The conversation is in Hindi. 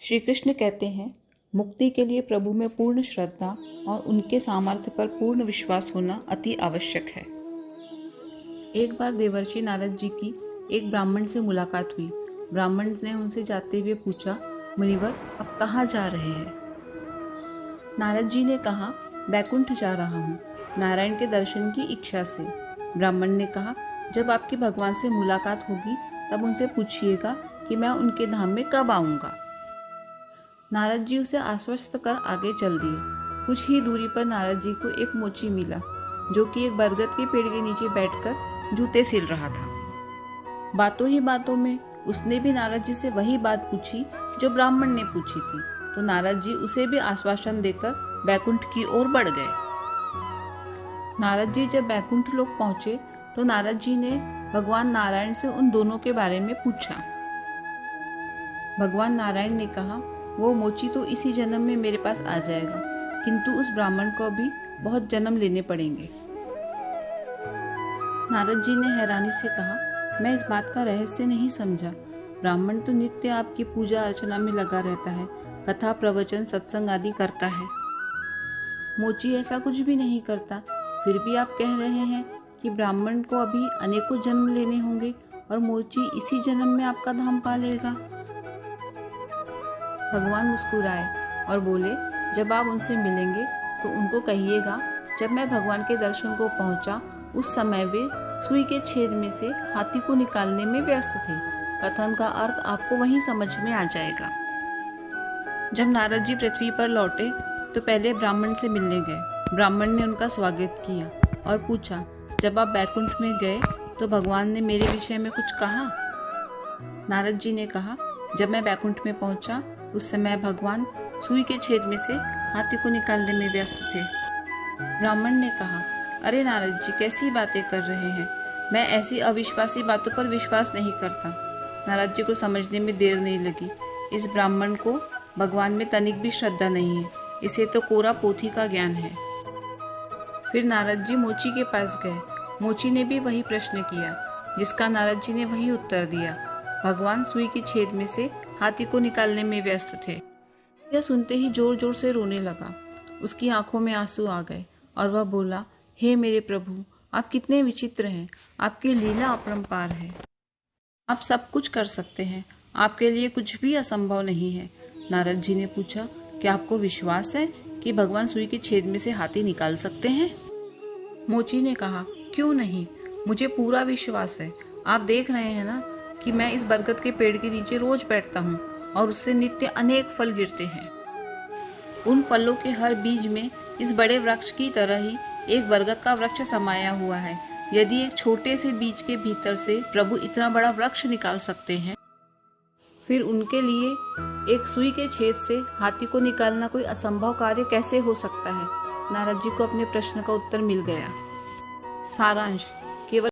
श्री कृष्ण कहते हैं, मुक्ति के लिए प्रभु में पूर्ण श्रद्धा और उनके सामर्थ्य पर पूर्ण विश्वास होना अति आवश्यक है। एक बार देवर्षि नारद जी की एक ब्राह्मण से मुलाकात हुई। ब्राह्मण ने उनसे जाते हुए पूछा, मुनिवर, आप कहाँ जा रहे हैं? नारद जी ने कहा, बैकुंठ जा रहा हूँ, नारायण के दर्शन की इच्छा से। ब्राह्मण ने कहा, जब आपकी भगवान से मुलाकात होगी तब उनसे पूछिएगा कि मैं उनके धाम में कब आऊँगा। नारद जी उसे आश्वस्त कर आगे चल दिए। कुछ ही दूरी पर नारद जी को एक मोची मिला, जो कि एक बरगद के पेड़ के नीचे बैठकर जूते सिल रहा था। बातों ही बातों में उसने भी नारद जी से वही बात पूछी जो ब्राह्मण ने पूछी थी, तो नारद जी उसे भी आश्वासन देकर बैकुंठ की ओर बढ़ गए। नारद जी जब बैकुंठ लोक पहुंचे तो नारद जी ने भगवान नारायण से उन दोनों के बारे में पूछा। भगवान नारायण ने कहा, वो मोची तो इसी जन्म में मेरे पास आ जाएगा, किंतु उस ब्राह्मण को भी बहुत जन्म लेने पड़ेंगे। नारद जी ने हैरानी से कहा, मैं इस बात का रहस्य नहीं समझा। ब्राह्मण तो नित्य आपकी पूजा अर्चना में लगा रहता है, कथा प्रवचन सत्संग आदि करता है। मोची ऐसा कुछ भी नहीं करता, फिर भी आप कह रहे हैं कि ब्राह्मण को अभी अनेकों जन्म लेने होंगे और मोची इसी जन्म में आपका धाम पा लेगा। भगवान मुस्कुराए और बोले, जब आप उनसे मिलेंगे तो उनको कहिएगा, जब मैं भगवान के दर्शन को पहुंचा उस समय वे सुई के छेद में से हाथी को निकालने में व्यस्त थे। कथन का अर्थ आपको वहीं समझ में आ जाएगा। जब नारद जी पृथ्वी पर लौटे तो पहले ब्राह्मण से मिलने गए। ब्राह्मण ने उनका स्वागत किया और पूछा, जब आप बैकुंठ में गए तो भगवान ने मेरे विषय में कुछ कहा? नारद जी ने कहा, जब मैं बैकुंठ में पहुंचा उस समय भगवान सुई के छेद में से हाथी को निकालने में व्यस्त थे। ब्राह्मण ने कहा, अरे नारद जी, कैसी बातें कर रहे हैं? मैं ऐसी अविश्वासी बातों पर विश्वास नहीं करता। नारद जी को समझने में देर नहीं लगी। इस ब्राह्मण को भगवान में तनिक भी श्रद्धा नहीं है, इसे तो कोरा पोथी का ज्ञान है। फिर नारद जी मोची के पास गए। मोची ने भी वही प्रश्न किया, जिसका नारद जी ने वही उत्तर दिया। भगवान सुई के छेद में से हाथी को निकालने में व्यस्त थे। यह सुनते ही जोर जोर से रोने लगा। उसकी आंखों में आंसू आ गए और वह बोला, हे मेरे प्रभु, आप कितने विचित्र हैं, आपकी लीला अपरंपार है। आप सब कुछ कर सकते हैं, आपके लिए कुछ भी असंभव नहीं है। नारद जी ने पूछा, क्या आपको विश्वास है कि भगवान सुई के छेद में से हाथी निकाल सकते हैं? मोची ने कहा, क्यों नहीं, मुझे पूरा विश्वास है। आप देख रहे हैं ना कि मैं इस बरगद के पेड़ के नीचे रोज बैठता हूँ और उससे नित्य अनेक फल गिरते हैं। उन फलों के हर बीज में इस बड़े वृक्ष की तरह ही एक बरगद का वृक्ष समाया हुआ है। यदि एक छोटे से बीज के भीतर से प्रभु इतना बड़ा वृक्ष निकाल सकते हैं, फिर उनके लिए एक सुई के छेद से हाथी को निकालना कोई असंभव कार्य कैसे हो सकता है? नारद जी को अपने प्रश्न का उत्तर मिल गया। सारांश,